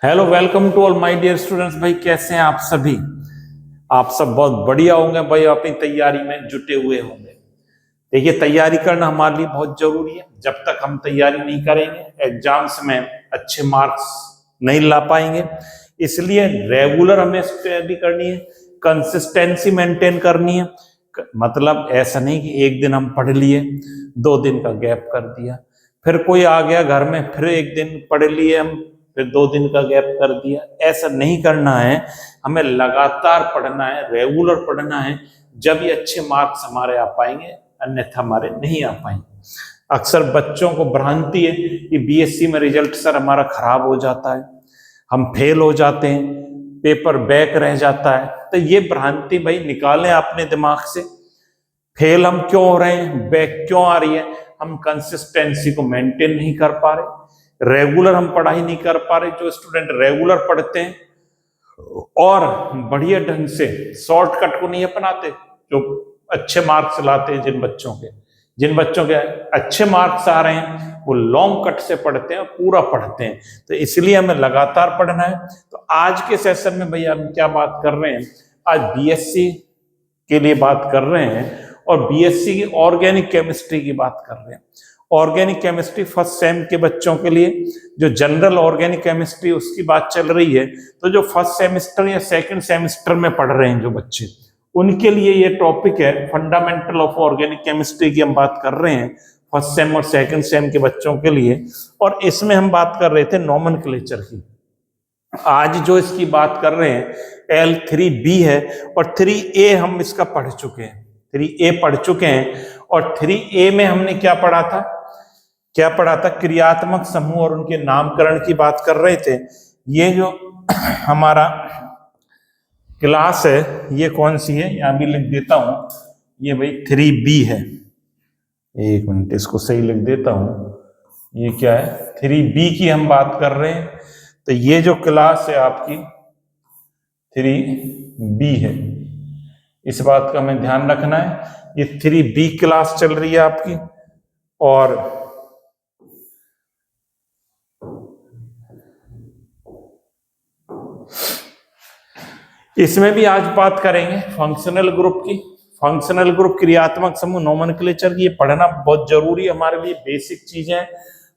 Hello, welcome to all my dear students. भाई कैसे हैं आप सभी? आप सब बहुत बढ़िया होंगे भाई, अपनी तैयारी में जुटे हुए होंगे। देखिए, तैयारी करना हमारे लिए बहुत जरूरी है। जब तक हम तैयारी नहीं करेंगे, एग्जाम्स में अच्छे मार्क्स नहीं ला पाएंगे। इसलिए रेगुलर हमें स्टडी करनी है, कंसिस्टेंसी मेंटेन करनी है। मतलब ऐसा नहीं कि एक दिन हम पढ़ लिए, 2 दिन का गैप कर दिया, फिर कोई आ गया घर में, फिर एक दिन पढ़ लिए हम, फिर 2 दिन का गैप कर दिया। ऐसा नहीं करना है। हमें लगातार पढ़ना है, रेगुलर पढ़ना है, जब ये अच्छे मार्क्स हमारे आ पाएंगे, अन्यथा हमारे नहीं आ पाएंगे। अक्सर बच्चों को भ्रांति है कि बीएससी में रिजल्ट सर हमारा खराब हो जाता है, हम फेल हो जाते हैं, पेपर बैक रह जाता है। तो ये भ्रांति भाई निकालें अपने दिमाग से। फेल हम क्यों हो रहे हैं, बैक क्यों आ रही है? हम कंसिस्टेंसी को मेंटेन नहीं कर पा रहे, रेगुलर हम पढ़ाई नहीं कर पा रहे। जो स्टूडेंट रेगुलर पढ़ते हैं और बढ़िया ढंग से शॉर्टकट को नहीं अपनाते, जो अच्छे मार्क्स लाते हैं, जिन बच्चों के अच्छे मार्क्स आ रहे हैं, वो लॉन्ग कट से पढ़ते हैं, पूरा पढ़ते हैं। तो इसलिए हमें लगातार पढ़ना है। तो आज के सेशन में भैया हम क्या बात कर रहे हैं? आज बीएससी के लिए बात कर रहे हैं और बीएससी की ऑर्गेनिक केमिस्ट्री की बात कर रहे हैं। ऑर्गेनिक केमिस्ट्री फर्स्ट सेम के बच्चों के लिए, जो जनरल ऑर्गेनिक केमिस्ट्री उसकी बात चल रही है। तो जो फर्स्ट सेमेस्टर या सेकंड सेमेस्टर में पढ़ रहे हैं जो बच्चे, उनके लिए ये टॉपिक है। फंडामेंटल ऑफ ऑर्गेनिक केमिस्ट्री की हम बात कर रहे हैं फर्स्ट सेम और सेकंड सेम के बच्चों के लिए। और इसमें हम बात कर रहे थे नोमेनक्लेचर की। आज जो इसकी बात कर रहे हैं L3B है, और 3A हम इसका पढ़ चुके हैं, 3A पढ़ चुके हैं। और 3A में हमने क्या पढ़ा था? क्रियात्मक समूह और उनके नामकरण की बात कर रहे थे। ये जो हमारा क्लास है, ये कौन सी है? यहां भी लिख देता हूं, ये भाई 3B है। एक मिनट, इसको सही लिख देता हूं। ये क्या है? 3B की हम बात कर रहे हैं। तो ये जो क्लास है आपकी 3B है, इस बात का हमें ध्यान रखना है। ये 3B क्लास चल रही है आपकी। और इसमें भी आज बात करेंगे फंक्शनल ग्रुप की। फंक्शनल ग्रुप, क्रियात्मक समूह, नोमेनक्लेचर की, ये पढ़ना बहुत जरूरी है हमारे लिए, बेसिक चीजें हैं।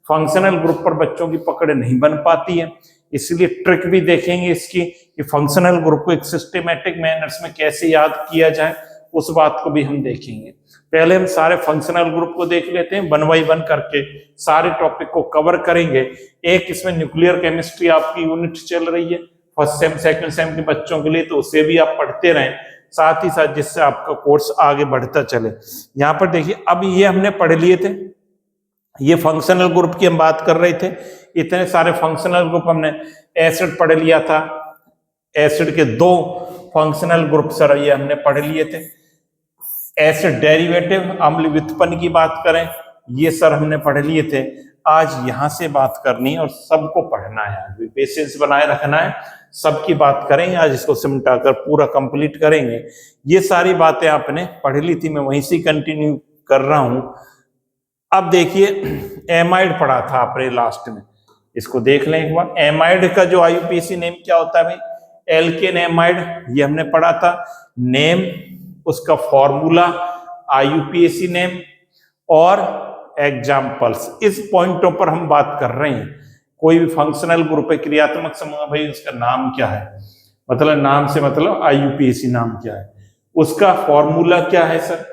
फंक्शनल ग्रुप पर बच्चों की पकड़ नहीं बन पाती है, इसलिए ट्रिक भी देखेंगे इसकी कि फंक्शनल ग्रुप को एक सिस्टेमेटिक मैनर्स में कैसे याद किया जाए, उस बात को भी हम देखेंगे। पहले हम सारे फंक्शनल ग्रुप को देख लेते हैं, 1 बाय 1 करके सारे टॉपिक को कवर करेंगे। एक इसमें न्यूक्लियर केमिस्ट्री आपकी यूनिट चल रही है फर्स्ट सेम सेकंड सेम के बच्चों के लिए, तो उसे भी आप पढ़ते रहें साथ ही साथ, जिससे आपका कोर्स आगे बढ़ता चले। यहाँ पर देखिए, अब ये हमने पढ़ लिए थे, ये फंक्शनल ग्रुप की हम बात कर रहे थे। इतने सारे फंक्शनल ग्रुप हमने, एसिड पढ़ लिया था, एसिड के 2 फंक्शनल ग्रुप सर ये हमने पढ़ लिए थे। एसिड डेरिवेटिव, अम्ल व्युत्पन्न की बात करें, ये सर हमने पढ़ लिए थे। आज यहां से बात करनी है और सबको पढ़ना है, आज पेशेंस बनाए रखना है, सबकी बात करेंगे आज, इसको सिमटा कर पूरा कंप्लीट करेंगे। ये सारी बातें आपने पढ़ ली थी, मैं वहीं से कंटिन्यू कर रहा हूं। अब देखिए, एमाइड पढ़ा था आपने लास्ट में, इसको देख लें एक बार। एमाइड का जो आईयूपीएसी नेम क्या होता है भाई? एल्केन एमाइड, ये हमने पढ़ा था। नेम, उसका फॉर्मूला, आईयूपीएसी नेम और एग्जाम्पल्स, इस पॉइंटों पर हम बात कर रहे हैं। कोई भी फंक्शनल ग्रुप है, क्रियात्मक समूह, भाई उसका नाम क्या है, मतलब नाम से मतलब आईयूपीएसी नाम क्या है, उसका फॉर्मूला क्या है सर,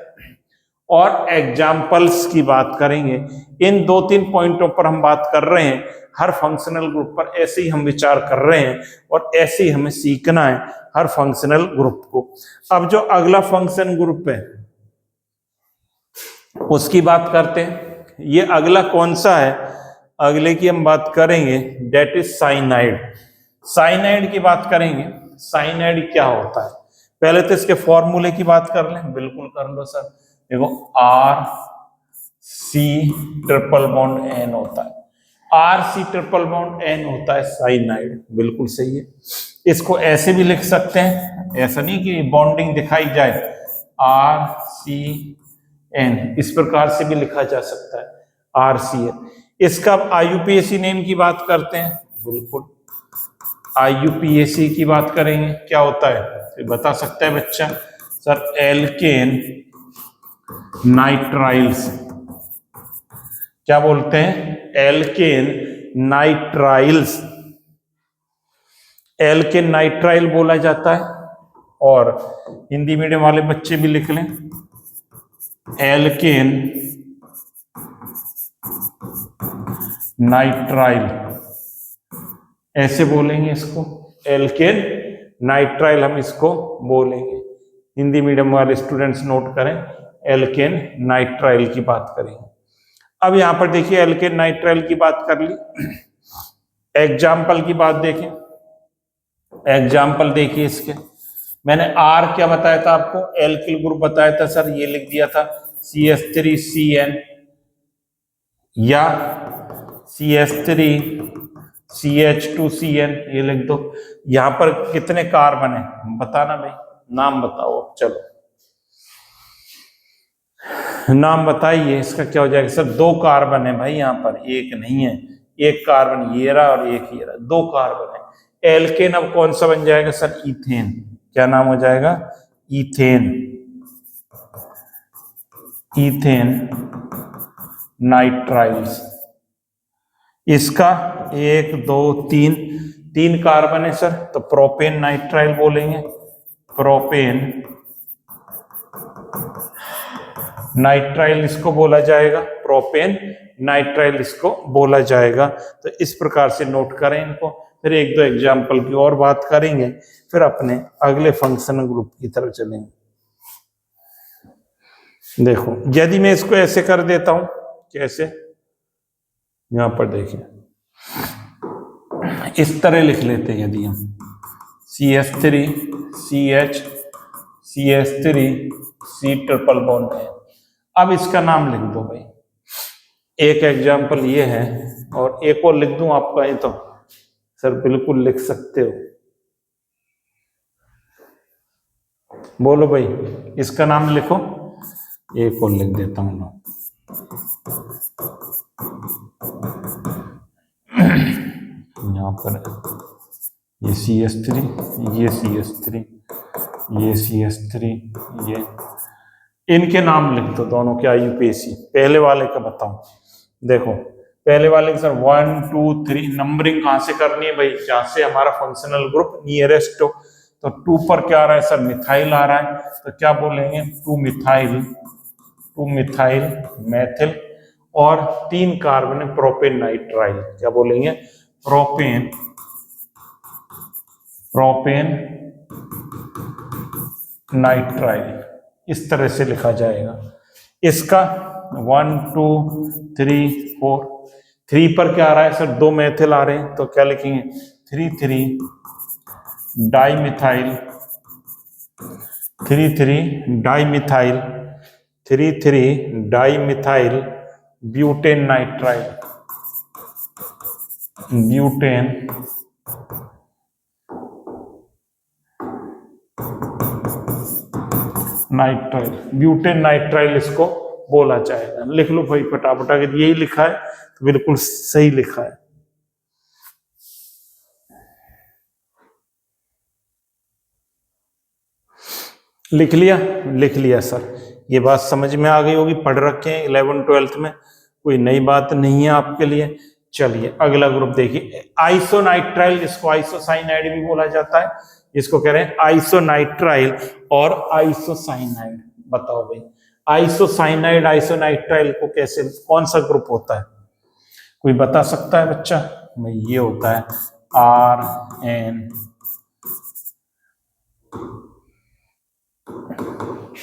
और एग्जाम्पल्स की बात करेंगे। इन 2-3 पॉइंटों पर हम बात कर रहे हैं। हर फंक्शनल ग्रुप पर ऐसे ही हम विचार कर रहे हैं और ऐसे ही हमें सीखना है हर फंक्शनल ग्रुप को। अब जो अगला फंक्शन ग्रुप है उसकी बात करते हैं। ये अगला कौन सा है? अगले की हम बात करेंगे, डेट इज साइनाइड। साइनाइड की बात करेंगे। साइनाइड क्या होता है? पहले तो इसके फॉर्मूले की बात कर लें। बिल्कुल कर लो सर। देखो, RC ट्रिपल बॉन्ड N होता है, RC ट्रिपल बॉन्ड N होता है साइनाइड, बिल्कुल सही है। इसको ऐसे भी लिख सकते हैं, ऐसा नहीं कि बॉन्डिंग दिखाई जाए, RCN, इस प्रकार से भी लिखा जा सकता है RCN। इसका आईयूपीएसी नेम की बात करते हैं, बिल्कुल IUPAC की बात करेंगे, क्या होता है तो बता सकता है बच्चा? सर एल्केन नाइट्राइल्स, क्या बोलते हैं? एल्केन नाइट्राइल्स, एल्केन नाइट्राइल बोला जाता है। और हिंदी मीडियम वाले बच्चे भी लिख लें, एल्केन नाइट्राइल, ऐसे बोलेंगे इसको, एल्केन नाइट्राइल हम इसको बोलेंगे। हिंदी मीडियम वाले स्टूडेंट्स नोट करें, एल्केन नाइट्राइल की बात करेंगे। अब यहां पर देखिए एल्केन नाइट्राइल की बात कर ली, एग्जाम्पल की बात देखें, एग्जाम्पल देखिए इसके। मैंने आर क्या बताया था आपको? एल्किल ग्रुप बताया था सर, ये लिख दिया था CH3CN या CH3CH2CN, ये लिख दो। यहां पर कितने कार्बन है बताना भाई, नाम बताओ। चलो नाम बताइए, इसका क्या हो जाएगा सर? 2 कार्बन है भाई यहाँ पर, एक नहीं है। एक कार्बन ये रहा और एक ये रहा, 2 कार्बन है। एल्केन अब कौन सा बन जाएगा सर? इथेन। क्या नाम हो जाएगा? Ethane, ethane nitriles. इसका 1 2 3 कार्बन है सर, तो प्रोपेन नाइट्राइल बोलेंगे, प्रोपेन नाइट्राइल इसको बोला जाएगा, प्रोपेन नाइट्राइल इसको बोला जाएगा। तो इस प्रकार से नोट करें इनको। फिर 1-2 एग्जाम्पल की और बात करेंगे, फिर अपने अगले फंक्शनल ग्रुप की तरफ चलेंगे। देखो यदि मैं इसको ऐसे कर देता हूं, कैसे? यहां पर देखिए इस तरह लिख लेते हैं, यदि हम CH3 CH CH3 C triple bond है। अब इसका नाम लिख दो भाई, एक एग्जाम्पल ये है और एक और लिख दूं आपका, ये तो सर बिल्कुल लिख सकते हो। बोलो भाई, इसका नाम लिखो, एक और लिख देता हूं ना, यहां पर ये CH3, ये CH3, ये CH3, ये इनके नाम लिख दो दोनों के IUPAC। पहले वाले का बताऊं, देखो पहले वाले सर 1 2 3 नंबरिंग कहां से करनी है भाई? जहां से हमारा फंक्शनल ग्रुप नियरेस्ट हो। तो 2 पर क्या आ रहा है सर? मिथाइल आ रहा है, तो क्या बोलेंगे? 2 मिथाइल मैथिल, और 3 कार्बन है प्रोपेन नाइट्राइल, क्या बोलेंगे? प्रोपेन नाइट्राइल, इस तरह से लिखा जाएगा। इसका 1 2 3 4, 3 पर क्या आ रहा है सर? 2 मेथिल आ रहे हैं, तो क्या लिखेंगे? 3 dimethyl, 3 dimethyl butane nitrile, butane nitrile, butane nitrile इसको बोला जाएगा। लिख लो भाई फटाफट, अगर यही लिखा है तो बिल्कुल सही लिखा है। लिख लिया? लिख लिया सर, ये बात समझ में आ गई होगी, पढ़ रखे हैं 11 12th में, कोई नई बात नहीं है आपके लिए। चलिए अगला ग्रुप देखिए, आइसोनाइट्राइल, जिसको आइसोसाइनाइड भी बोला जाता है, इसको कह रहे हैं आइसोनाइट्राइल और आइसोसाइनाइड। बताओ भाई, आइसोसाइनाइड आइसोनाइट्राइल को कैसे, कौन सा ग्रुप होता है? कोई बता सकता है बच्चा? भाई ये होता है RN,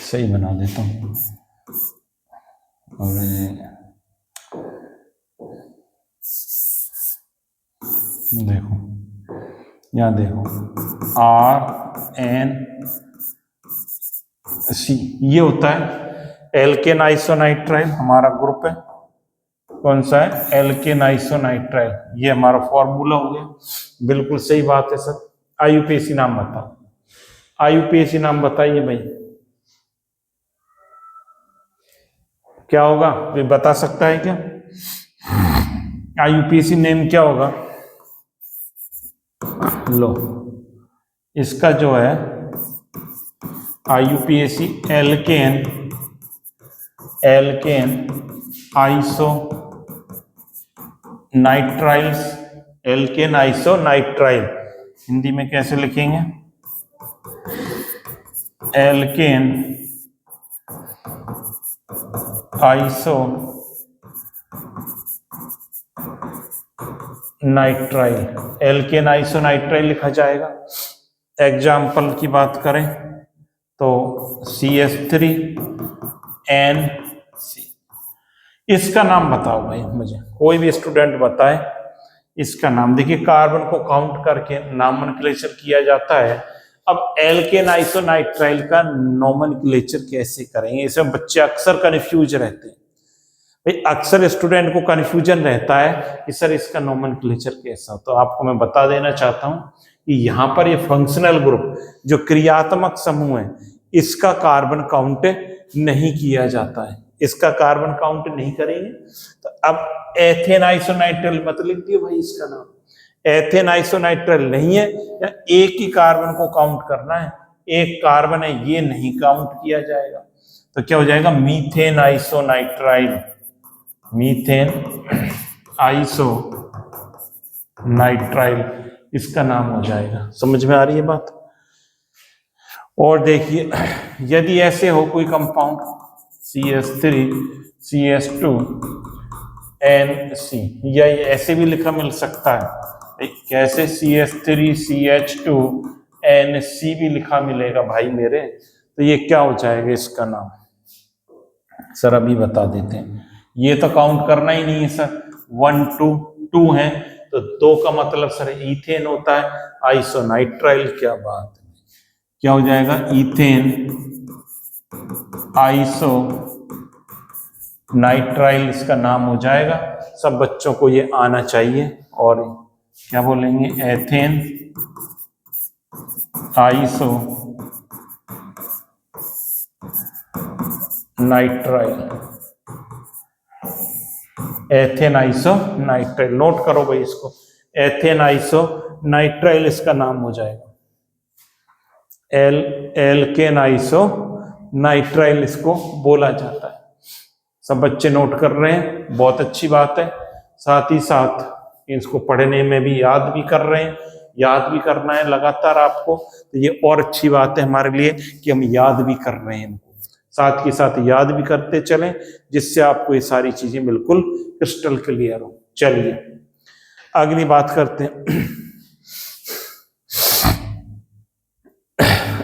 सही बना देता हूं, और देखो यहां देखो RNC, ये होता है एल्केन आइसोनाइट्राइल, हमारा ग्रुप है। कौन सा है? एल्केन आइसोनाइट्राइल, ये हमारा फॉर्मूला हो गया। बिल्कुल सही बात है सर। IUPAC नाम बताओ, IUPAC नाम बताइए भाई, क्या होगा? कोई बता सकता है क्या? IUPAC नेम क्या होगा? लो इसका जो है IUPAC alkane iso nitriles, alkane iso nitrile Hindi में कैसे लिखेंगे? Alkane iso nitrile, alkane iso nitrile लिखा जाएगा। एग्जाम्पल की बात करें तो CH3NC। इसका नाम बताओ भाई मुझे, कोई भी स्टूडेंट बताए इसका नाम। देखिए कार्बन को काउंट करके नॉमेनक्लेचर किया जाता है। अब एल्केन आइसोनाइट्राइल का नॉमेनक्लेचर कैसे करेंगे? इसमें बच्चे अक्सर कंफ्यूज रहते हैं भाई, अक्सर स्टूडेंट को कंफ्यूजन रहता है कि सर इसका नॉमेनक्लेचर कैसा। तो आपको मैं बता देना चाहता हूं कि यहाँ पर ये फंक्शनल ग्रुप जो क्रियात्मक समूह है इसका कार्बन काउंट नहीं किया जाता है, इसका कार्बन काउंट नहीं करेंगे। तो अब एथेन आइसोनाइट्राइल मत लिख दियो भाई इसका नाम, एथेन आइसोनाइट्राइल नहीं है, या एक ही कार्बन को काउंट करना है, एक कार्बन है ये नहीं काउंट किया जाएगा। तो क्या हो जाएगा? मीथेन आइसोनाइट्राइल, मीथेन आइसोनाइट्राइल इसका नाम हो जाएगा। समझ में आ रही है बात? और देखिए यदि ऐसे हो कोई कंपाउंड CH3CH2NC, या ऐसे भी लिखा मिल सकता है कैसे? CH3CH2NC भी लिखा मिलेगा भाई मेरे। तो ये क्या हो जाएगा इसका नाम? सर अभी बता देते हैं। ये तो काउंट करना ही नहीं है सर, 1 2 2 है तो 2 का मतलब सर इथेन होता है, आइसोनाइट्राइल। क्या बात है, क्या हो जाएगा? इथेन आइसो नाइट्राइल इसका नाम हो जाएगा। सब बच्चों को ये आना चाहिए। और क्या बोलेंगे? Ethane iso nitrile, ethane iso nitrile. Note करो भाई इसको, एथेन आइसो नाइट्राइल इसका नाम हो जाएगा। एल्केन आइसो नाइट्राइल इसको बोला जाता है। सब बच्चे नोट कर रहे हैं, बहुत अच्छी बात है। साथ ही साथ इसको पढ़ने में भी याद भी कर रहे हैं, याद भी करना है लगातार आपको। तो ये और अच्छी बात है हमारे लिए कि हम याद भी कर रहे हैं इनको, साथ के साथ याद भी करते चलें, जिससे आपको ये सारी चीजें बिल्कुल क्रिस्टल क्लियर हो। चलिए अगली बात करते हैं।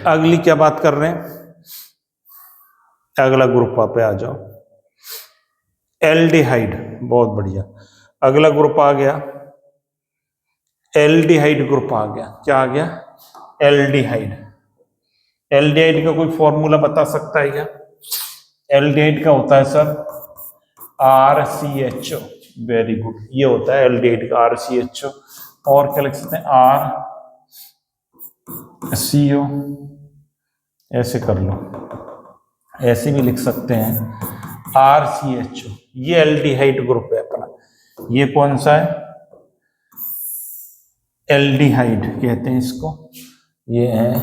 अगली क्या बात कर रहे हैं? अगला ग्रुप पे आ जाओ, एल्डिहाइड। बहुत बढ़िया, अगला ग्रुप आ गया एल्डिहाइड ग्रुप आ गया। क्या आ गया? एल्डिहाइड। एल्डिहाइड का कोई फॉर्मूला बता सकता है क्या? एल्डिहाइड का होता है सर RCHO। वेरी गुड, ये होता है एल्डिहाइड का RCHO। और क्या लिख सकते हैं? RCO, ऐसे कर लो, ऐसे भी लिख सकते हैं RCHO। ये एल्डिहाइड ग्रुप है अपना। ये कौन सा है? एल्डिहाइड कहते हैं इसको। ये है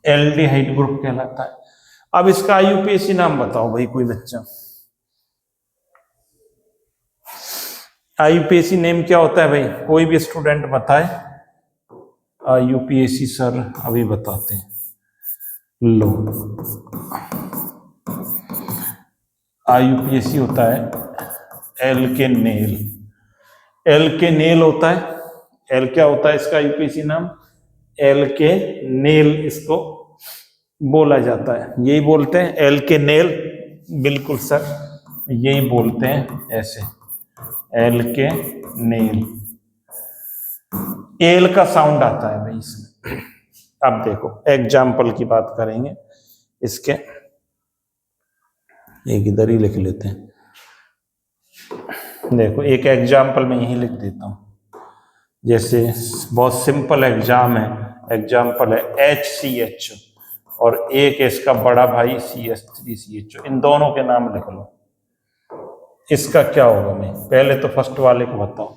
एल्डिहाइड ग्रुप कहलाता है। अब इसका IUPAC नाम बताओ भाई कोई बच्चा। IUPAC नेम क्या होता है भाई? कोई भी स्टूडेंट बताए। IUPAC सर अभी बताते हैं। लो IUPAC होता है एल्केनेल। एल्केनेल होता है। एल क्या होता है इसका IUPAC नाम? एल्केनेल इसको बोला जाता है। यही बोलते हैं एल्केनेल। बिल्कुल सर, यही बोलते हैं ऐसे, एल्केनेल। एल का साउंड आता है भाई इसमें। अब देखो एग्जाम्पल की बात करेंगे इसके, एक इधर ही लिख लेते हैं। देखो एक एग्जाम्पल मैं यही लिख देता हूं, जैसे बहुत सिंपल एग्जाम है। एग्जाम्पल है HCH और एक इसका बड़ा भाई CH3CHO। इन दोनों के नाम लिख लो। इसका क्या होगा? मैं पहले तो फर्स्ट वाले को बताओ।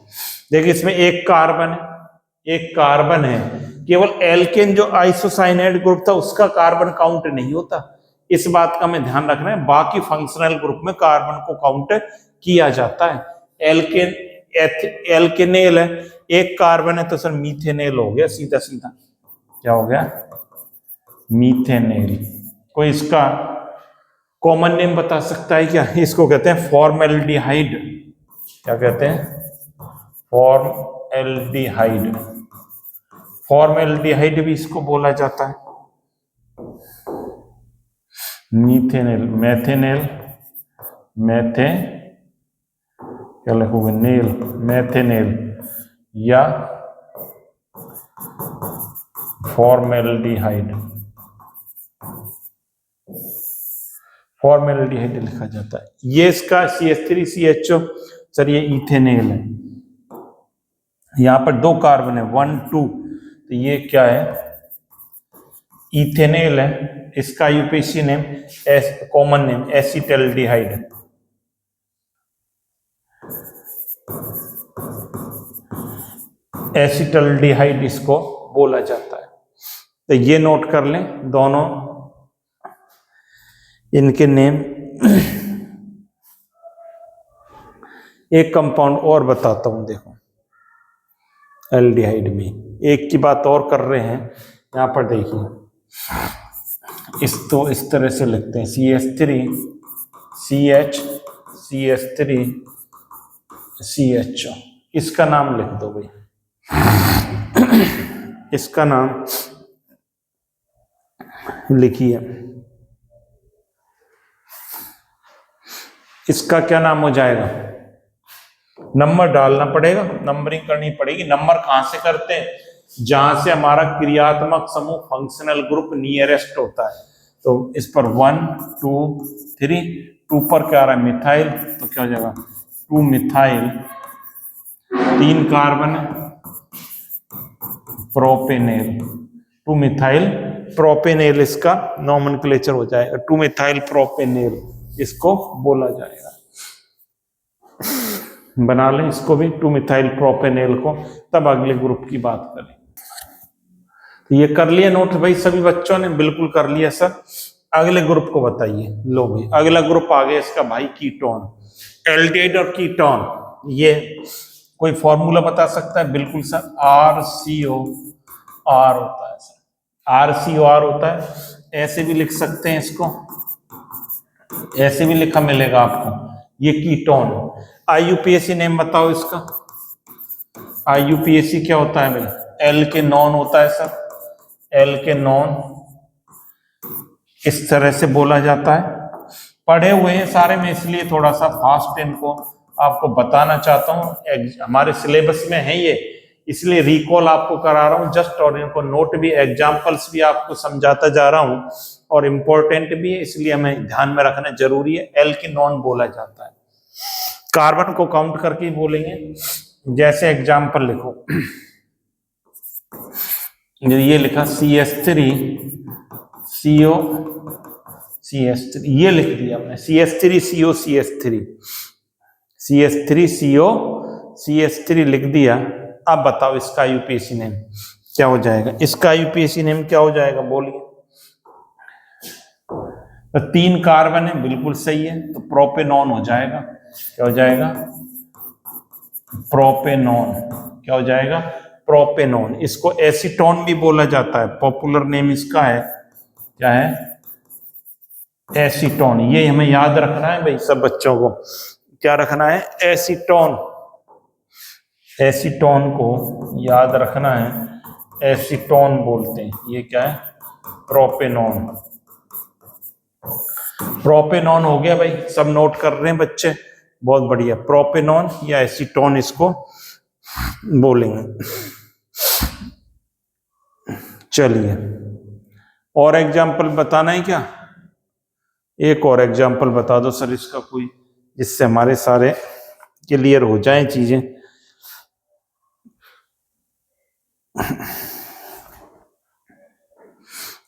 देखिए इसमें एक कार्बन है, केवल एल्केन जो आइसोसाइनाइड ग्रुप था उसका कार्बन काउंट नहीं होता, इस बात का हमें ध्यान रखना है। बाकी फंक्शनल ग्रुप में कार्बन को काउंट किया जाता है। एल्केन एल्केनेल है, एक कार्बन है तो सर मीथेनेल हो गया सीधा सीधा। क्या हो गया? मीथेनेल। कोई इसका कॉमन नेम बता सकता है क्या? इसको कहते हैं फॉर्मेल्डिहाइड। क्या कहते हैं? फॉर्मेल्डिहाइड। फॉर्मेल्डिहाइड भी इसको बोला जाता है। मीथेनेल, मैथेनेल, क्या लिखोगे? नेल, मैथेनेल या फॉर्मेल्डिहाइड। फॉर्मेल्डिहाइड लिखा जाता है। ये इसका CH3CHO, सर ये इथेनेल है। यहां पर दो कार्बन है 1 2, तो ये क्या है? इथेनेल है। इसका UPSC name, common name acetaldehyde. Acetaldehyde इसको बोला जाता है। तो ये नोट कर लें दोनों इनके नेम। एक कंपाउंड और बताता हूं, देखो एल्डिहाइड में एक की बात और कर रहे हैं। यहां पर देखिए, इस तरह से लिखते हैं CH3CH3CHO। इसका नाम लिख दो भाई। इसका नाम लिखिए। इसका क्या नाम हो जाएगा? नंबर डालना पड़ेगा, नंबरिंग करनी पड़ेगी। नंबर कहां से करते हैं? जहां से हमारा क्रियात्मक समूह फंक्शनल ग्रुप नियरेस्ट होता है। तो इस पर 1 2 3, 2 पर क्या आ रहा है? मिथाइल, तो क्या हो जाएगा? 2 मिथाइल, 3 कार्बन प्रोपेनेल, 2 मिथाइल प्रोपेनेल इसका नॉमेनक्लेचर हो जाएगा। 2 मिथाइल प्रोपेनेल इसको बोला जाएगा। बना लें इसको भी, 2 मिथाइल प्रोपेनेल को, तब अगले ग्रुप की बात करें। तो ये कर लिया नोट भाई सभी बच्चों ने? बिल्कुल कर लिया सर। अगले ग्रुप को बताइए। लो भाई अगला ग्रुप आ गया इसका भाई, कीटोन। एल्डिहाइड और कीटोन, ये कोई फॉर्मूला बता सकता है? बिल्कुल सर, RCOR होता है सर। RCOR होता है। ऐसे भी लिख सकते हैं इसको, ऐसे भी लिखा मिलेगा आपको, ये कीटोन। IUPAC नेम बताओ इसका। IUPAC क्या होता है भाई? एल्केनॉन होता है सर। एल्केनॉन इस तरह से बोला जाता है। पढ़े हुए हैं सारे में, इसलिए थोड़ा सा फास्ट इनको आपको बताना चाहता हूँ। हमारे सिलेबस में है ये, इसलिए रिकॉल आपको करा रहा हूँ जस्ट, और इनको नोट भी, एग्जाम्पल्स भी आपको समझाता जा रहा हूँ, और इम्पोर्टेंट भी है, इसलिए हमें ध्यान में रखना जरूरी है। एल्केनॉन बोला जाता है। कार्बन को काउंट करके ही बोलेंगे। जैसे एग्जाम्पल लिखो, ये लिखा CH3CO CH3, ये लिख दिया हमने CH3CO CH3CO लिख दिया। अब बताओ इसका IUPAC नेम क्या हो जाएगा? इसका IUPAC नेम क्या हो जाएगा? बोलिए। तो 3 कार्बन है, बिल्कुल सही है, तो प्रोपेनॉन हो जाएगा। क्या हो जाएगा? प्रोपेनॉन। क्या हो जाएगा? प्रोपेनॉन। इसको एसीटोन भी बोला जाता है, पॉपुलर नेम इसका है, क्या है? एसीटोन। ये हमें याद रखना है भाई सब बच्चों को। क्या रखना है? एसीटोन। एसीटोन को याद रखना है, एसीटोन बोलते हैं। ये क्या है? प्रोपेनॉन। प्रोपेनॉन हो गया भाई, सब नोट कर रहे हैं बच्चे? बहुत बढ़िया। प्रोपेनॉन या एसीटोन इसको बोलेंगे। चलिए और एग्जाम्पल बताना है क्या? एक और एग्जाम्पल बता दो सर इसका कोई, जिससे हमारे सारे क्लियर हो जाएं चीजें।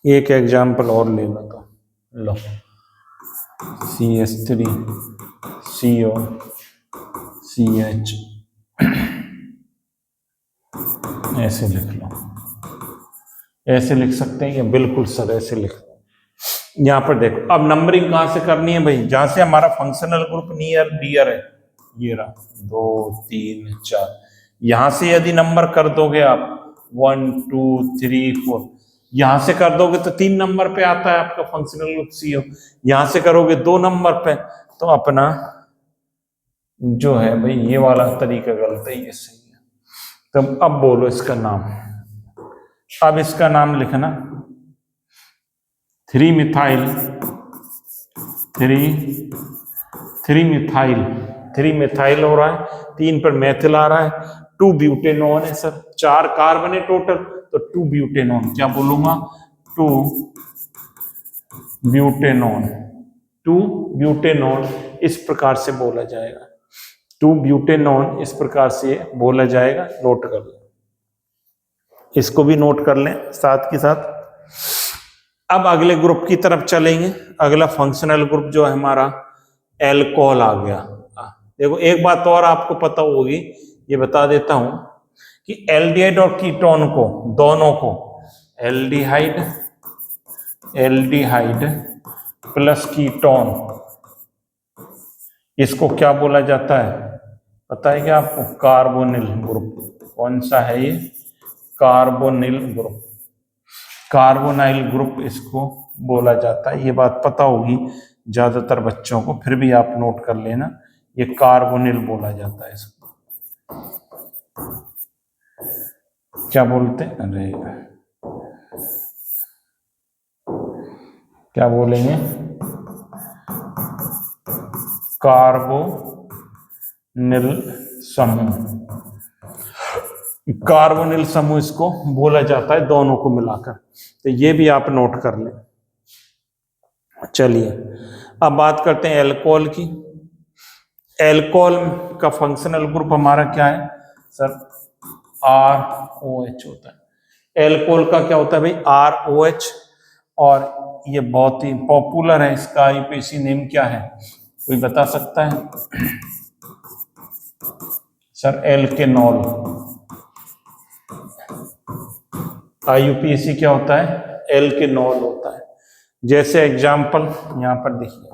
एक एग्जाम्पल और ले लो तो। लो CH3CO CH, ऐसे लिख लो, ऐसे लिख सकते हैं, या बिल्कुल सर ऐसे लिख लो। यहां पर देखो, अब नंबरिंग कहां से करनी है भाई, जहां से हमारा फंक्शनल ग्रुप नियर डियर है, ये रहा 2 3 4, यहां से यदि नंबर कर दोगे आप 1 2 3 4, यहां से कर दोगे तो 3 नंबर पे आता है आपका फंक्शनल ग्रुप CO। यहां से करोगे 2 नंबर पे, तो अपना जो है भाई ये वाला तरीका गलत है, ये सही है। तो अब बोलो इसका नाम, अब इसका नाम लिखना 3 मिथाइल 3 मिथाइल हो रहा है, 3 पर मेथिल आ रहा है, 2 ब्यूटेनॉन है सर, 4 कार्बन है टोटल, तो 2 ब्यूटेनॉन, क्या बोलूंगा 2 ब्यूटेनॉन, 2 ब्यूटेनॉन इस प्रकार से बोला जाएगा, 2 ब्यूटेनॉन इस प्रकार से बोला जाएगा। नोट कर लें, इसको भी नोट कर लें साथ के साथ। अब अगले ग्रुप की तरफ चलेंगे। अगला फंक्शनल ग्रुप जो है हमारा एल्कोहल आ गया। देखो एक बात और आपको पता होगी, ये बता देता हूं कि एल्डिहाइड और कीटोन को, दोनों को, एल्डिहाइड प्लस कीटोन, इसको क्या बोला जाता है पता है क्या आपको? Carbonyl group. कौन सा है ये? कार्बोनिल ग्रुप, कार्बोनाइल ग्रुप इसको बोला जाता है। ये बात पता होगी ज्यादातर बच्चों को, फिर भी आप नोट कर लेना, ये कार्बोनिल बोला जाता है इसको। क्या बोलते हैं? अरे क्या बोलेंगे? कार्बोनिल समूह, कार्बोनिल समूह इसको बोला जाता है, दोनों को मिलाकर। तो ये भी आप नोट कर लें। चलिए अब बात करते हैं एल्कोहल की। एल्कोहल का फंक्शनल ग्रुप हमारा क्या है सर? ROH होता है। एल्कोहल का क्या होता है भाई? ROH, और ये बहुत ही पॉपुलर है, इसका IUPAC नेम क्या है, कोई बता सकता है सर? एल्केनॉल। IUPAC क्या होता है? एल्केनॉल होता है। जैसे एग्जाम्पल यहां पर देखिए,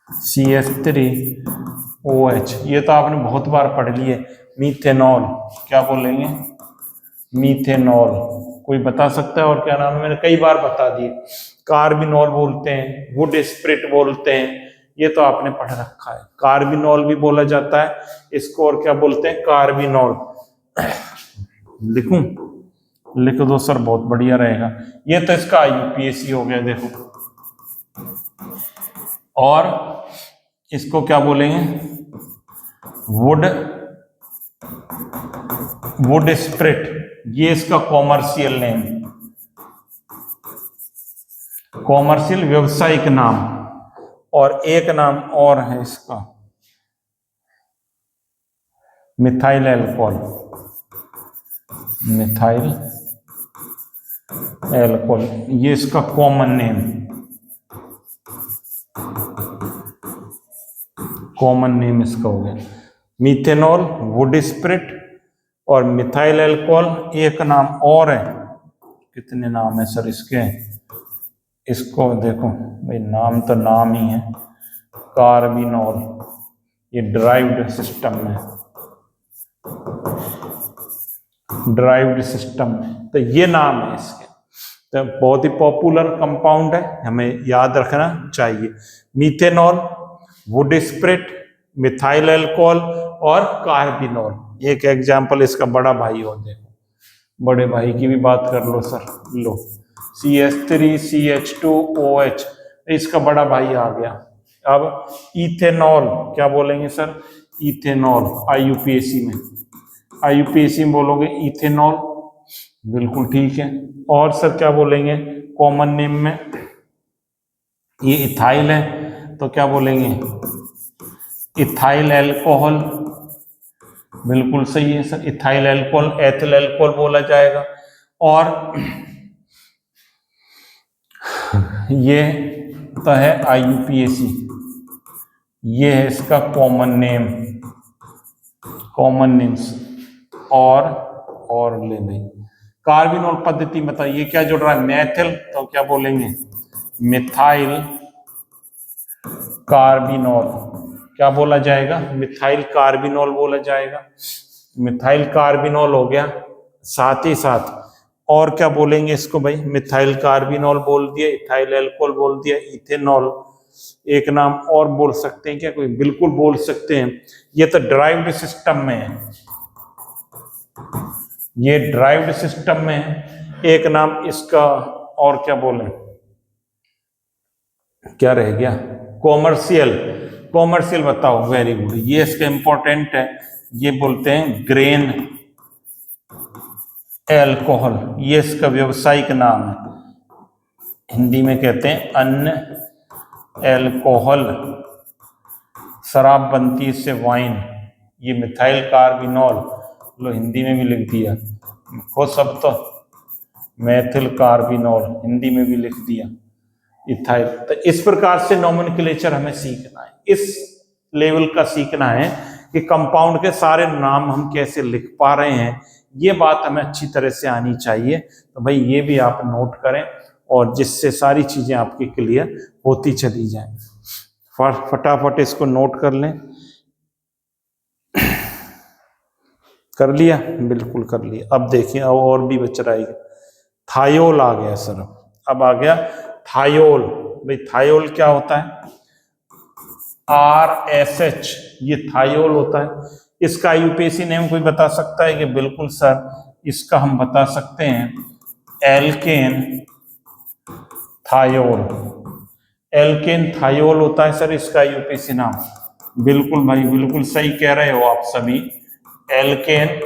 CH3OH, ये तो आपने बहुत बार पढ़ लिए। मीथेनॉल, क्या बोलेंगे? मीथेनॉल। कोई बता सकता है और क्या नाम है? मैंने कई बार बता दिए। कार्बिनॉल बोलते हैं, वुड स्प्रिट बोलते हैं, ये तो आपने पढ़ रखा है। कार्बिनॉल भी बोला जाता है इसको, और क्या बोलते हैं? कार्बिनॉल। लिखूं? लिख दो सर, बहुत बढ़िया रहेगा। ये तो इसका IUPAC हो गया, देखो। और इसको क्या बोलेंगे? वुड स्प्रिट, ये इसका कॉमर्शियल नेम, कॉमर्शियल व्यवसायिक नाम। और एक नाम और है इसका, मिथाइल एल्कोहल, मिथाइल एल्कोहल, ये इसका कॉमन नेम, कॉमन नेम इसका हो गया। मीथेनॉल, वुड स्प्रिट और मिथाइल एल्कोहल। एक नाम और है, कितने नाम है सर इसके? इसको देखो भाई, नाम तो नाम ही है, कार्बिनॉल। ये ड्राइव्ड सिस्टम में, ड्राइव्ड सिस्टम में, तो ये नाम है इसके। तो बहुत ही पॉपुलर कंपाउंड है, हमें याद रखना चाहिए। Methanol, would spirit, methyl alcohol और कार्बिनॉल। एक एग्जाम्पल इसका बड़ा भाई हो, देखो बड़े भाई की भी बात कर लो सर। लो, CH3CH2OH, इसका बड़ा भाई आ गया। अब इथेनॉल, क्या बोलेंगे सर? इथेनॉल। IUPAC में, IUPAC में बोलोगे इथेनॉल, बिल्कुल ठीक है। और सर क्या बोलेंगे कॉमन नेम में? ये इथाइल है, तो क्या बोलेंगे? इथाइल एल्कोहल, बिल्कुल सही है sir. Ethyl alcohol, ethyl alcohol बोला जाएगा। और ये तो है IUPAC, ये है इसका कॉमन नेम, कॉमन नेम्स और ले भाई कार्बिनोल पद्धति बताइए क्या जुड़ रहा है, मैथिल तो क्या बोलेंगे मिथाइल कार्बिनोल, क्या बोला जाएगा मिथाइल कार्बिनोल बोला जाएगा, मिथाइल कार्बिनोल हो गया। साथ ही साथ और क्या बोलेंगे इसको भाई, मिथाइल कार्बिनोल बोल दिया, इथाइल एल्कोहल बोल दिया, इथेनॉल, एक नाम और बोल सकते हैं क्या कोई, बिल्कुल बोल सकते हैं, ये तो ड्राइव्ड सिस्टम में है, ये ड्राइव्ड सिस्टम में है। एक नाम इसका और क्या बोले, क्या रह गया, कॉमर्शियल, कॉमर्शियल बताओ, वेरी गुड, ये इसका इंपॉर्टेंट है, ये बोलते हैं ग्रेन एल्कोहल, ये इसका व्यवसायिक नाम है, हिंदी में कहते हैं अन्न एल्कोहल, शराब बनती है इससे वाइन, ये मिथाइल कार्बिनोल, लो हिंदी में भी लिख दिया, खुद सब तो मैथिल कार्बिनोल हिंदी में भी लिख दिया, इथाइल। तो इस प्रकार से नोमेनक्लेचर हमें सीखना है, इस लेवल का सीखना है कि कंपाउंड के सारे नाम हम कैसे लिख पा रहे हैं, ये बात हमें अच्छी तरह से आनी चाहिए। तो भाई ये भी आप नोट करें और जिससे सारी चीजें आपकी क्लियर होती चली जाएं। फटाफट इसको नोट कर लें। कर लिया, बिल्कुल कर लिया। अब देखिए अब और भी बच रहा है, थायोल आ गया सर, अब आ गया थायोल। भाई थायोल क्या होता है, RSH, ये थायोल होता है। इसका यूपीएससी नेम कोई बता सकता है कि बिल्कुल सर इसका हम बता सकते हैं एल्केन थायोल, एल्केन थायोल होता है सर इसका यूपीएससी नाम। बिल्कुल भाई बिल्कुल सही कह रहे हो आप सभी, एल्केन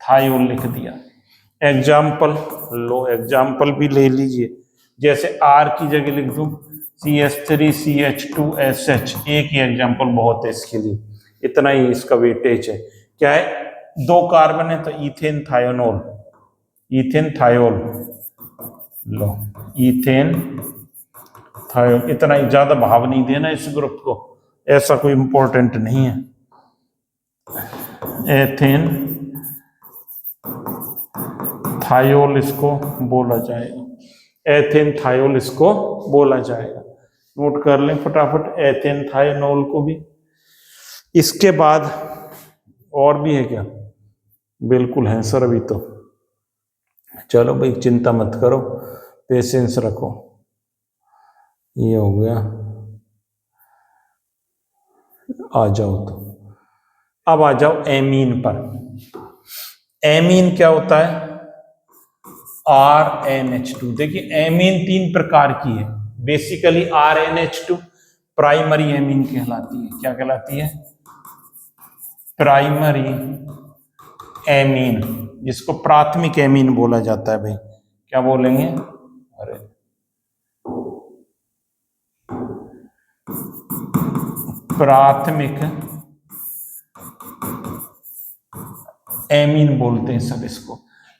थायोल लिख दिया। एग्जाम्पल लो, एग्जाम्पल भी ले लीजिए, जैसे R की जगह लिख दूं CH3CH2SH, एक ही एग्जाम्पल बहुत है इसके लिए, इतना ही इसका वेटेज है। क्या है, 2 कार्बन है तो इथेन थायोनोल, इथेन थायोल, लो इथेन थायोल, इतना ही, ज्यादा भाव नहीं देना इस ग्रुप को, ऐसा कोई इंपॉर्टेंट नहीं है। एथेन थायोल इसको बोला जाएगा, एथेन थायोल इसको बोला जाएगा, नोट कर लें फटाफट एथेन थायोनोल को भी। इसके बाद और भी है क्या, बिल्कुल है सर अभी तो, चलो भाई चिंता मत करो, पेशेंस रखो। ये हो गया, आ जाओ तो, अब आ जाओ एमीन पर। एमीन क्या होता है, RNH2। देखिए एमीन 3 प्रकार की है, बेसिकली RNH2 प्राइमरी एमीन कहलाती है, क्या कहलाती है, प्राइमरी एमीन, जिसको प्राथमिक एमीन बोला जाता है। भाई क्या बोलेंगे, अरे प्राथमिक एमीन बोलते हैं सब इसको,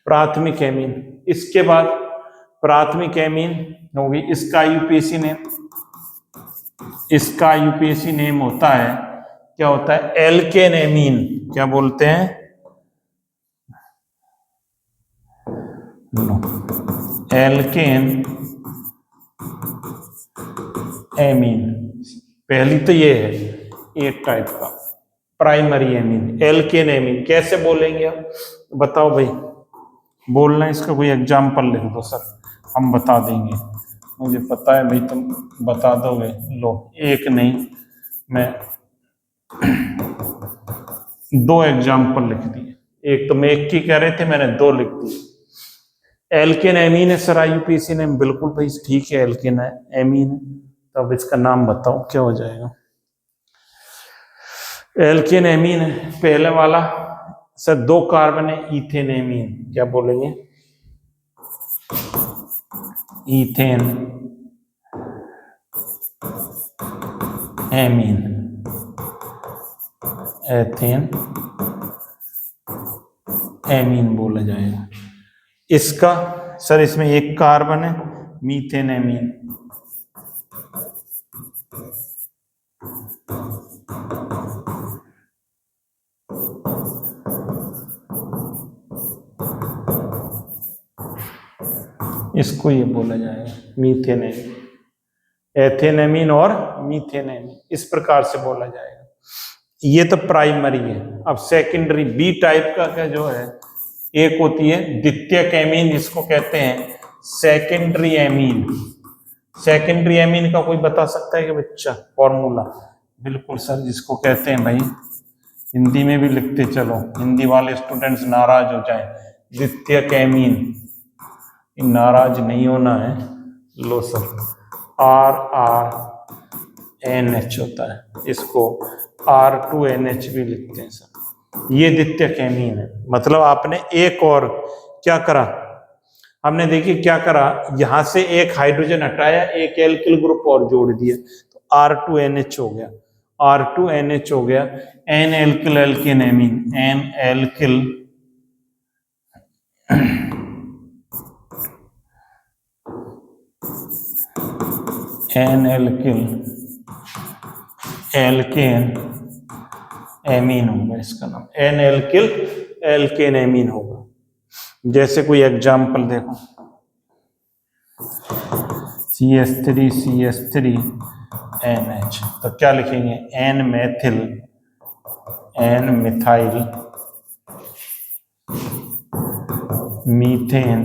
प्राथमिक एमीन। इसके बाद प्राथमिक एमीन होगी, इसका यूपीएससी नेम, इसका यूपीएससी नेम होता है, क्या होता है, एल्केन एमीन, क्या बोलते हैं, एल्केन एमीन। पहली तो ये है एक टाइप का प्राइमरी एमीन, एल्केन एमीन। कैसे बोलेंगे आप बताओ भाई, बोलना इसका कोई एग्जाम्पल लिख दो सर, हम बता देंगे, मुझे पता है भाई तुम बता दोगे। लो एक नहीं, मैं 2 एग्जाम्पल लिख दिए, एक तो मैं एक ही कह रहे थे, मैंने 2 लिख दिए। एल्केन एमीन है सर आईयूपीएसी नेम, बिल्कुल भाई ठीक है, एल्केन है एमीन है, तो अब इसका नाम बताओ क्या हो जाएगा। एल्केन एमीन है पहले वाला सर, 2 कार्बन है, इथेन एमीन, क्या बोलेंगे, इथेन एमीन, एथेन एमीन बोला जाएगा। इसका सर इसमें 1 कार्बन है, मीथेन एमीन, इसको ये बोला जाएगा मीथेनेमीन, एथेनेमीन और मीथेनेमीन, इस प्रकार से बोला जाएगा। ये तो प्राइमरी है। अब सेकेंडरी बी टाइप का जो है, एक होती है द्वितीयक एमीन, जिसको कहते हैं सेकेंडरी एमीन। सेकेंडरी एमीन का कोई बता सकता है कि बच्चा फॉर्मूला? बिल्कुल सर, जिसको कहते हैं भाई, हिंदी में भी लिखते चलो, हिंदी वाले स्टूडेंट्स नाराज हो जाए। द्वितीयक एमीन, नाराज नहीं होना है। लो सर, RRNH होता है, इसको R2NH भी लिखते हैं सर। ये द्वितीयक एमीन है। मतलब आपने एक और क्या करा, हमने देखिए क्या करा, यहां से एक हाइड्रोजन हटाया, एक एल्किल ग्रुप और जोड़ दिया, तो R2NH हो गया, R2NH हो गया। N alkyl alkane amine, N alkyl N alkyl alkane amine होगा इसका नाम, N एल्किल एल्केन एमीन होगा। जैसे कोई एग्जाम्पल देखो, CH3CH3NH, तो क्या लिखेंगे? N methyl, N methyl methane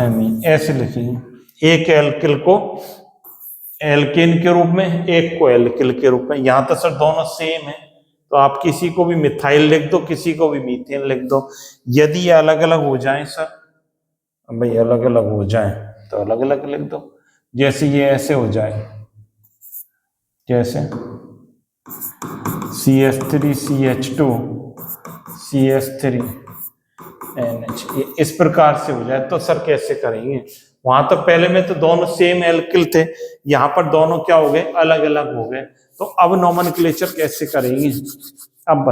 amine, ऐसे लिखेंगे। एक एल्किल को एल्केन के रूप में, एक को एल्किल के रूप में। यहां तो सर दोनों सेम है, तो आप किसी को भी मिथाइल लिख दो, किसी को भी मीथेन लिख दो। यदि ये अलग अलग हो जाए सर, भाई अलग अलग हो जाए तो अलग अलग लिख दो। जैसे ये ऐसे हो जाए, जैसे CH3CH2 CH3NH, इस प्रकार से हो जाए तो सर कैसे करेंगे? वहां तो पहले में तो दोनों सेम एल्किल थे, यहां पर दोनों क्या हो गए? अलग अलग हो गए। तो अब नोमेनक्लेचर कैसे करेंगे? अब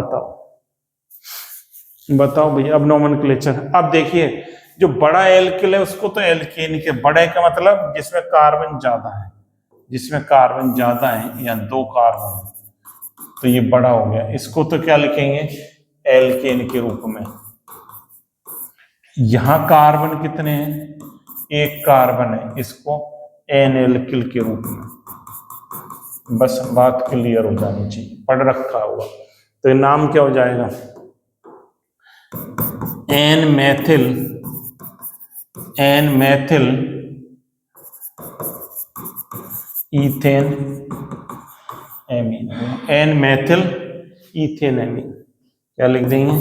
बताओ भैया, अब नोमेनक्लेचर। अब देखिए, जो बड़ा एल्किल है उसको तो एल्केन के, बड़े का मतलब जिसमें कार्बन ज्यादा है, जिसमें कार्बन ज्यादा है या 2 कार्बन, तो ये बड़ा हो गया। इसको तो क्या लिखेंगे? एल्केन के रूप में। यहां कार्बन कितने हैं? 1 कार्बन है, इसको N एल्किल के रूप में। बस बात क्लियर हो जानी चाहिए, पढ़ रखा हुआ। तो ये नाम क्या हो जाएगा? N methyl ethane amine, N methyl ethane amine. क्या लिख देंगे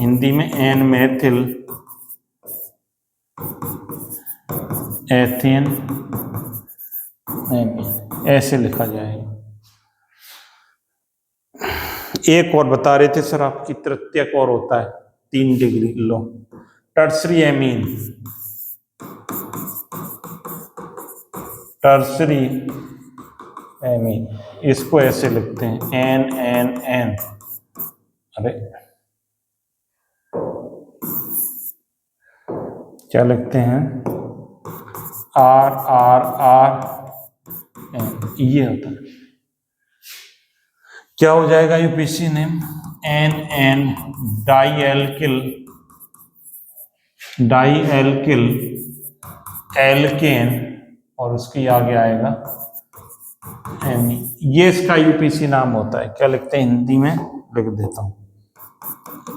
हिंदी में? N मेथिल एथेन एमीन, ऐसे लिखा जाएगा। एक और बता रहे थे सर आपकी, तृतीयक और होता है 3 डिग्री। लो, टर्सरी एमीन, टर्सरी एमीन, इसको ऐसे लिखते हैं NNN। अरे क्या लिखते हैं? RRRN, ये होता है। क्या हो जाएगा IUPAC name? NN di alkyl alkane, और उसके आगे आएगा एमीन। ये इसका यूपीसी नाम होता है। क्या लिखते हैं हिंदी में? लिख देता हूं,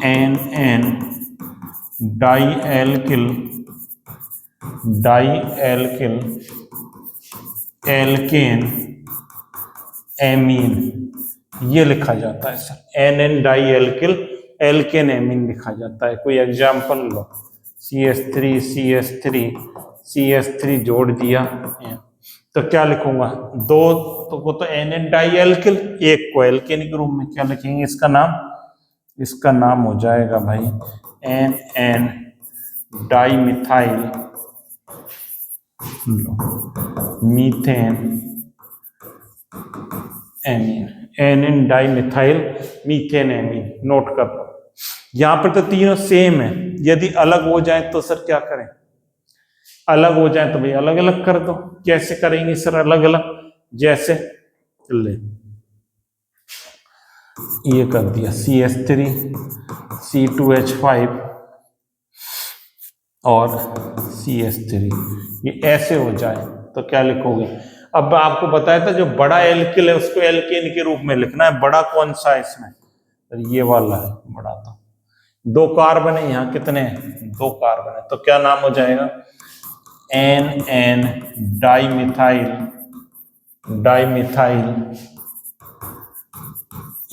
NN di alkyl alkane amine, ये लिखा जाता है sir. NN di alkyl alkane amine लिखा जाता है। कोई एग्जाम्पल लो, CH3 जोड़ दिया, तो क्या लिखूंगा? 2 तो को तो NN डाई एल्किल, एक को एल्केन के रूप में। क्या लिखेंगे इसका नाम? इसका नाम हो जाएगा भाई NN di methyl methane amine, NN di methyl methane amine. Note कर लो। यहां पर तो तीनों सेम है, यदि अलग हो जाए तो सर क्या करें? अलग हो जाए तो भाई अलग अलग कर दो। कैसे करेंगे सर अलग अलग? जैसे ले, ये कर दिया CH3 C2H5 और CH3, ये ऐसे हो जाए तो क्या लिखोगे? अब आपको बताया था जो बड़ा एल्किल है उसको एल्केन के रूप में लिखना है। बड़ा कौन सा है इसमें? तो ये वाला है बड़ा। तो 2 कार्बन है यहाँ, कितने हैं? 2 कार्बन है, तो क्या नाम हो जाएगा? NN dimethyl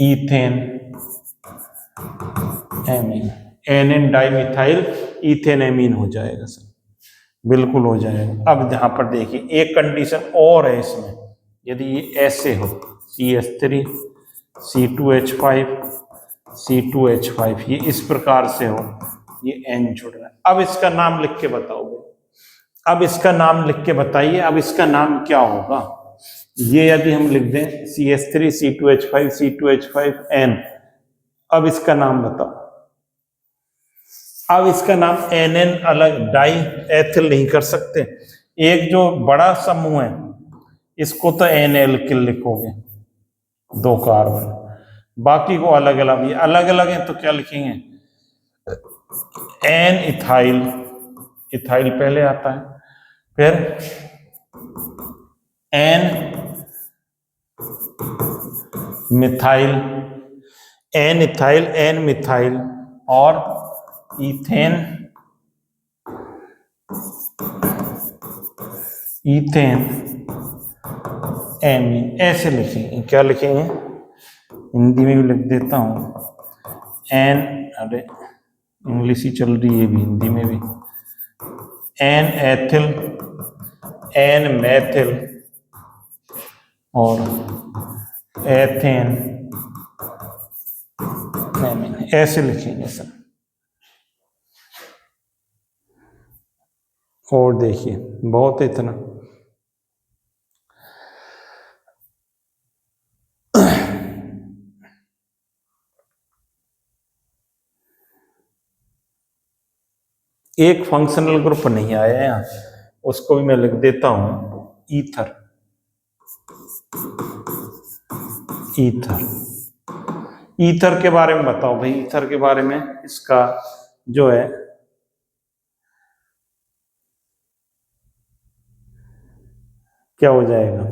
ethane amine. NN dimethyl ethane amine हो जाएगा सर, बिल्कुल हो जाएगा। अब यहां पर देखिए एक कंडीशन और है इसमें, यदि ये ऐसे हो CH3 C2H5 C2H5, ये इस प्रकार से हो, ये N जुड़ रहा है। अब इसका नाम लिख के बताओगे, अब इसका नाम लिख के बताइए, अब इसका नाम क्या होगा? ये यदि हम लिख दें CH3 C2H5 C2H5N, अब इसका नाम बताओ। अब इसका नाम NN अलग डाई एथिल नहीं कर सकते। एक जो बड़ा समूह है इसको तो N एल्किल लिखोगे, 2 कार्बन, बाकी को अलग अलग। ये अलग अलग है तो क्या लिखेंगे? N इथाइल, इथाइल पहले आता है, फिर N methyl, N ethyl N methyl, और ईथेन एमीन, ऐसे लिखेंगे। क्या लिखेंगे? हिंदी में भी लिख देता हूं, N, अरे इंग्लिश ही चल रही है भी, हिंदी में भी, N एथिल N मैथिल और एथेन एमीन, ऐसे लिखेंगे सर। और देखिए बहुत इतना एक फंक्शनल ग्रुप नहीं आया यहाँ, उसको भी मैं लिख देता हूं, ईथर। ईथर, ईथर के बारे में बताओ भाई। ईथर के बारे में इसका जो है क्या हो जाएगा?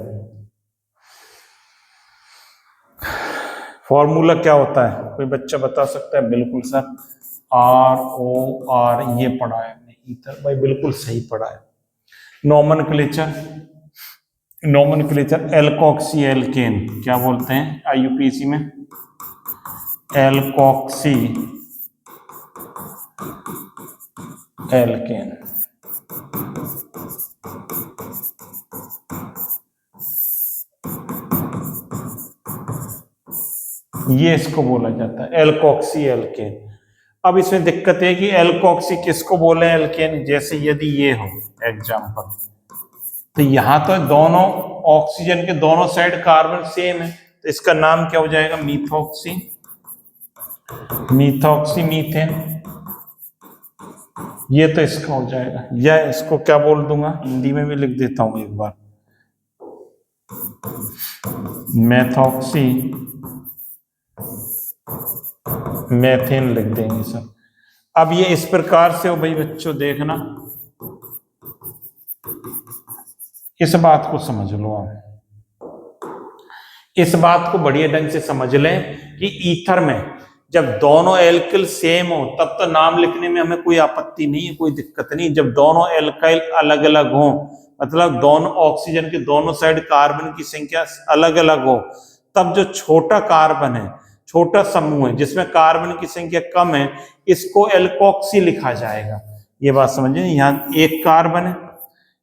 फॉर्मूला क्या होता है? कोई बच्चा बता सकता है? बिल्कुल सर, ROR, ये पढ़ा है हमने। ईथर भाई बिल्कुल सही पढ़ा है। नोमेनक्लेचर, नोमेनक्लेचर एल्कोक्सी एल्केन, क्या बोलते हैं IUPAC में? Alkoxy alkane. ये इसको बोला जाता है एल्कोक्सी एल्केन। अब इसमें दिक्कत है कि एल्कोक्सी किसको बोले एल्केन? जैसे यदि ये हो एग्जाम्पल, तो यहां तो दोनों ऑक्सीजन के दोनों साइड कार्बन सेम है, तो इसका नाम क्या हो जाएगा? मीथॉक्सी, मीथॉक्सी मीथेन, ये तो इसका हो जाएगा। या इसको क्या बोल दूंगा, हिंदी में भी लिख देता हूं एक बार, मेथॉक्सी मेथेन लिख देंगे सब। अब ये इस प्रकार से हो भाई बच्चों, देखना इस बात को समझ लो आप, इस बात को बढ़िया ढंग से समझ लें कि ईथर में जब दोनों एल्किल सेम हो तब तो नाम लिखने में हमें कोई आपत्ति नहीं है, कोई दिक्कत नहीं। जब दोनों एल्काइल अलग अलग हो, मतलब दोनों ऑक्सीजन के दोनों साइड कार्बन की संख्या अलग अलग हो, तब जो छोटा कार्बन है, छोटा समूह है जिसमें कार्बन की संख्या कम है, इसको एल्कोक्सी लिखा जाएगा। ये बात समझिए, यहाँ 1 कार्बन है,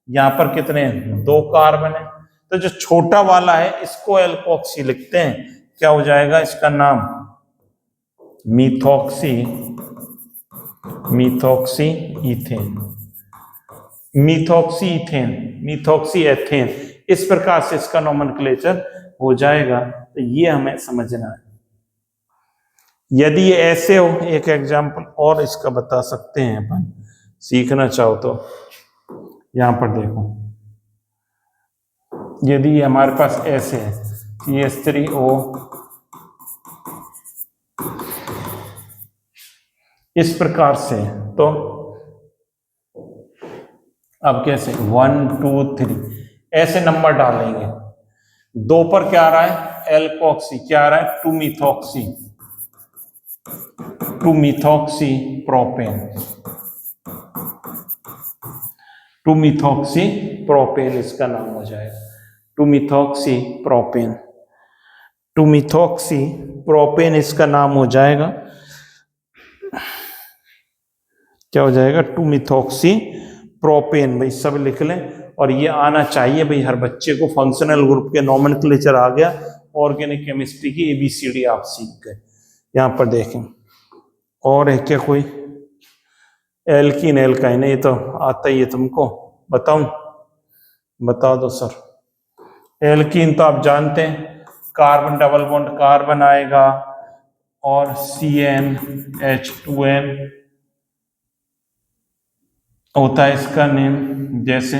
यहाँ पर कितने हैं? 2 कार्बन है, तो जो छोटा वाला है इसको एल्कोक्सी लिखते हैं। क्या हो जाएगा इसका नाम? मीथॉक्सी, मीथॉक्सी इथेन, मीथॉक्सी इथेन, मीथॉक्सी एथेन, इस प्रकार से इसका नोमेनक्लेचर हो जाएगा। तो ये हमें समझना है। यदि ये ऐसे हो, एक एग्जांपल और इसका बता सकते हैं अपन, सीखना चाहो तो। यहां पर देखो, यदि ये हमारे पास ऐसे है CH3O, इस प्रकार से, तो अब कैसे 1 2 3 ऐसे नंबर डालेंगे। 2 पर क्या आ रहा है एल्कोक्सी, क्या आ रहा है 2 methoxy, 2 methoxy propane, 2 methoxy propane इसका नाम हो जाएगा, 2 मिथॉक्सी प्रोपेन, 2 मिथॉक्सी प्रोपेन इसका नाम हो जाएगा। क्या हो जाएगा 2 मिथॉक्सी प्रोपेन, भाई सब लिख लें। और ये आना चाहिए भाई हर बच्चे को, फंक्शनल ग्रुप के नोमेनक्लेचर आ गया, ऑर्गेनिक केमिस्ट्री की ABCD आप सीख गए। यहां पर देखें और है क्या कोई एल्कीन एल्काइन, ये तो आता ही है तुमको, बताऊं, बता दो सर। एल्कीन तो आप जानते हैं कार्बन डबल बॉन्ड कार्बन आएगा और CnH2n होता है इसका नेम, जैसे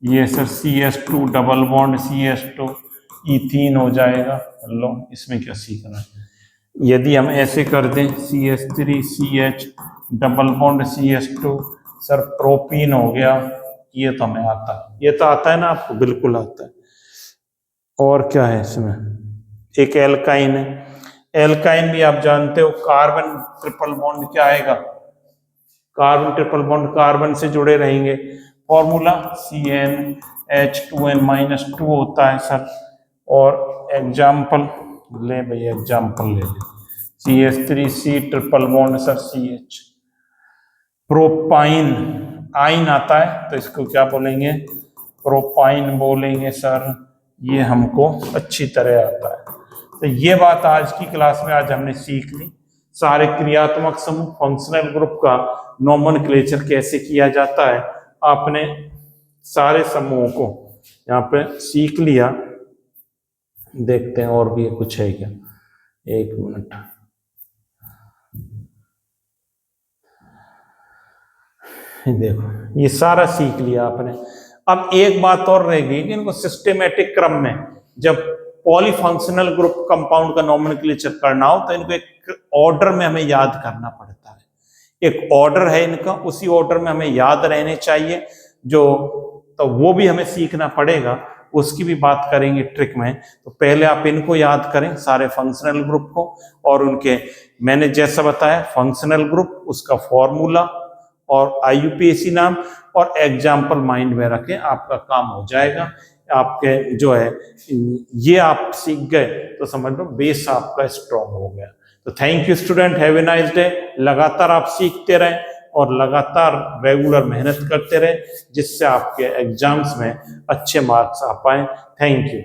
ये sir CH2 double bond CH2 ethene हो जाएगा। लो इसमें क्या सीखना है, यदि हम ऐसे कर दें CH3CH double bond CH2 sir propene हो गया, ये तो हमें आता है, ये तो आता है ना आपको, बिल्कुल आता है। और क्या है इसमें, एक एल्काइन है, एल्काइन भी आप जानते हो कार्बन ट्रिपल बॉन्ड क्या आएगा, कार्बन ट्रिपल बॉन्ड कार्बन से जुड़े रहेंगे, फॉर्मूला CnH2n-2 होता है सर। और एग्जाम्पल ले भाई, एग्जाम्पल ले ले, CH3C triple bond sir CH, propyne आइन आता है तो इसको क्या बोलेंगे प्रोपाइन बोलेंगे सर, ये हमको अच्छी तरह आता है। तो ये बात आज की क्लास में आज हमने सीख ली, सारे क्रियात्मक समूह फंक्शनल ग्रुप का नोमेनक्लेचर कैसे किया जाता है, आपने सारे समूहों को यहाँ पे सीख लिया। देखते हैं और भी कुछ है क्या, एक मिनट, देखो ये सारा सीख लिया आपने। अब एक बात और रह गई कि इनको सिस्टेमेटिक क्रम में जब पॉलीफंक्शनल ग्रुप कंपाउंड का नोमेनक्लेचर करना हो तो इनको एक ऑर्डर में हमें याद करना पड़ता है, एक ऑर्डर है इनका, उसी ऑर्डर में हमें याद रहने चाहिए जो, तो वो भी हमें सीखना पड़ेगा, उसकी भी बात करेंगे ट्रिक में। तो पहले आप इनको याद करें सारे फंक्शनल ग्रुप को, और उनके मैंने जैसा बताया फंक्शनल ग्रुप उसका फॉर्मूला और IUPAC नाम और एग्जाम्पल माइंड में रखें, आपका काम हो जाएगा। आपके जो है ये आप सीख गए तो समझ लो बेस आपका स्ट्रॉन्ग हो गया। तो thank you student, have a nice day. लगातार आप सीखते रहें और लगातार रेगुलर मेहनत करते रहें जिससे आपके एग्जाम्स में अच्छे मार्क्स आ पाए। Thank you.